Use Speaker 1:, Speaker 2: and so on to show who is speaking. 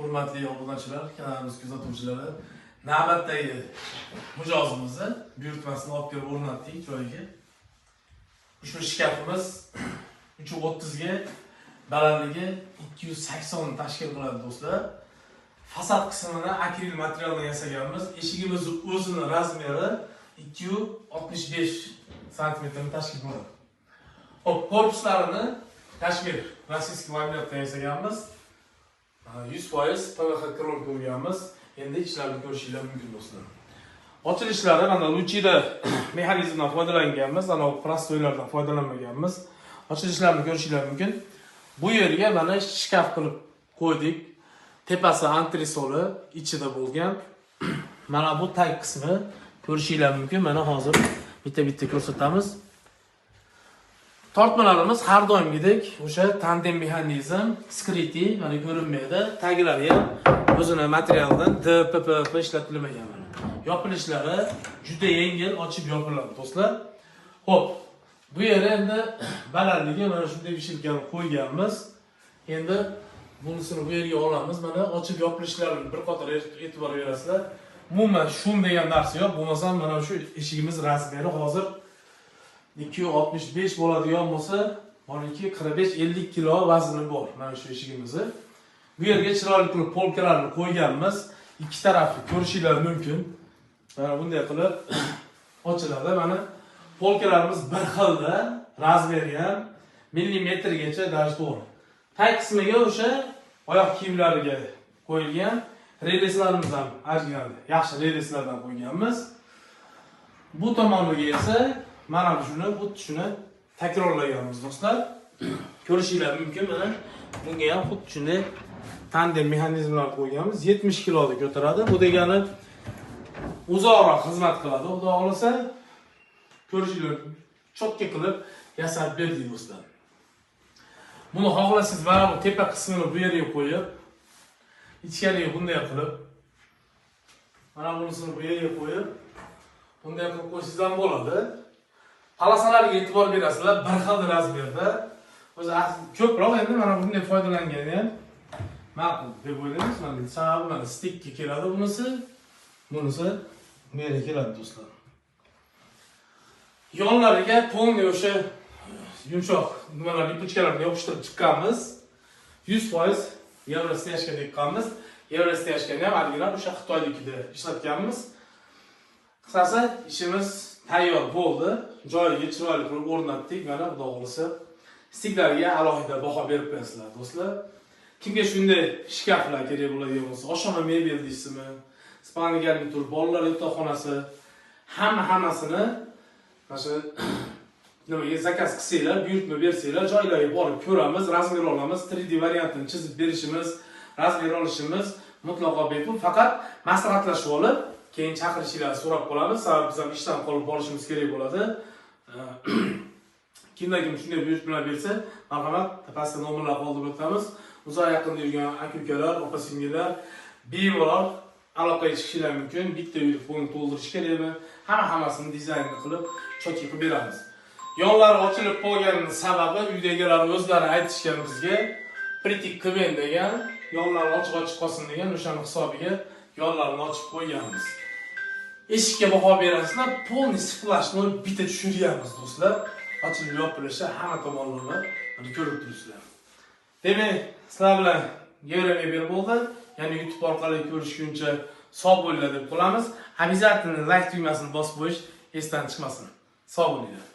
Speaker 1: hurmatli obunachilar, kanalimiz kuzatuvchilari, navbatdagi mijozimizni buyurtmasini olib kelib o'rnatdik joyiga. Ushbu shkafimiz 330 ga, balandligi 280 tashkil qiladi do'stlar. Fasad qismini akril materialdan yasaganmiz. Eshigimizni o'zini razmeri 265 sm tashkil qiladi. Hop, korpuslarini Kashmir rossiyskiy laminatdan yasaganmiz. 100% PVH krom qo'yganmiz. Endi ishlarni ko'rishingiz mumkin do'stlar. Ochilishlari mana Luchida mexanizmdan foydalanganmiz, ana prostoylardan foydalanmaganmiz. Ochilishlarini ko'rishingiz mumkin. Bu yerga mana shkaf qilib qo'ydik. Tepasi antresoli ichida bo'lgan. Mana bu tag qismi ko'rishingiz mumkin. Mana hozir bitta ko'rsatamiz. Tortmalarimiz har doimgidek o'sha tandem mexanizm, skriti, mana ko'rinmaydi. Taglari ham o'zini materialdan DPP ishlatilmagan mana. Yopilishlari juda yengil ochib yopiladi do'stlar. Xo'p, bu yerda endi balandligi mana shunday vishilkani qo'yganmiz. Endi bunisini bu yerga olamiz. Mana ochib yopilishlarini bir qator e'tibor berasizlar. Umuman shum degan narsa yo'q. Bo'lmasa mana shu eshigimiz razmeri hozir 265 bo'ladigan bo'lsa, meniki 45-50 kilo vazni bor mana shu eshigimizni. Bu yerga chiroyli qilib polkalarni qo'yganmiz. Ikki tarafni ko'rishingiz mumkin. Mana bunday qilib ochiladi. Mana polkalarimiz bir xilda, razmeri ham millimetrgacha даже to'g'ri. Tag qismiga o'sha oyoq kiyimlariga qo'yilgan releslarimiz ham original, yaxshi releslardan qo'yganmiz. Bu tomoniga esa mana shuni takrorlaganmiz do'stlar. Ko'rishingiz mumkin. Mana bunga ham xuddi shunday tandem mexanizmlar qo'yganmiz. 70 kiloda ko'taradi. Bu degani uzoqroq xizmat qiladi. Xudo xolasa ko'rishingiz cho'tka qilib yasab berdik do'stlar. Buni xohlasangiz mana bu tepa qismini bu yerga qo'yib, ichkariga bunday qilib, mana bunisini bu yerga qo'yib, bunday qilib qo'ysangiz ham bo'ladi. Palasalarga e'tibor berasizlar, bir xil razmerda. O'zi ko'proq endi mana bunday foydalangani ham ma'qul deb o'ylaymiz. Mana sababi mana stikka keladi bunisi bu yerga keladi do'stlar. Yonlariga polni o'sha yumshoq nimalar lipochkalarni yopishtirib chiqqanmiz. 100% Yevrosteyashka deqqanmiz. Yevrosteyashkani ham original o'sha Xitoynikida ishlatganmiz. Qisqasi ishimiz tayyor bo'ldi. Joyiga chiroyli qilib o'rnatdik. Mana xudo xolasa stiklarga alohida baho berib qo'yasizlar do'stlar. Kimga shunday shkaflar kerak bo'ladigan bo'lsa, oshxona mebel deysizmi, spalniy garnitur, bolalar yotoqxonasi, hammasini mana shu nimaga zakaz qilsanglar, buyurtma bersanglar, joylarga borib ko'ramiz, razmer olamiz, 3D variantini chizib berishimiz, razmer olishimiz mutlaqo bepul. Faqat maslahatlashib olib, keyin chaqirishingizni so'rab qolamiz. Sababi biz ham ishdan qolib borishimiz kerak bo'ladi. Kimda-kim shunday buyurtmalar bersa, marhamat, tepasida nomerlar qoldirib o'tamiz. Uzoq yaqinda yurgan aka-ukalar, opa-singillar bemalol aloqaga chiqishingiz mumkin. Bitta uyni pulni to'ldirish kerakmi? Hammasini dizaynini qilib, cho'tka qilib beramiz. Yonlari ochilib qolganining sababi uydagilar o'zlari aytishgan bizga, pritik qilib degan, yonlari ochiq qolsin degan, o'shaning hisobiga yonlarini ochib qo'yganmiz. Eshikka baho berasizlar, polni siflashni bitta tushirganmiz do'stlar. Ochilib yopilishi hamma tomonlarni ko'rib turibsizlar. Demak, sizlar bilan Yevromebel bo'ldi. Ya'ni YouTube orqali ko'rishguncha sog' bo'linglar deb qolamiz. Обязательно like tugmasini bosib qo'yish esdan chiqmasin. Sog' bo'linglar.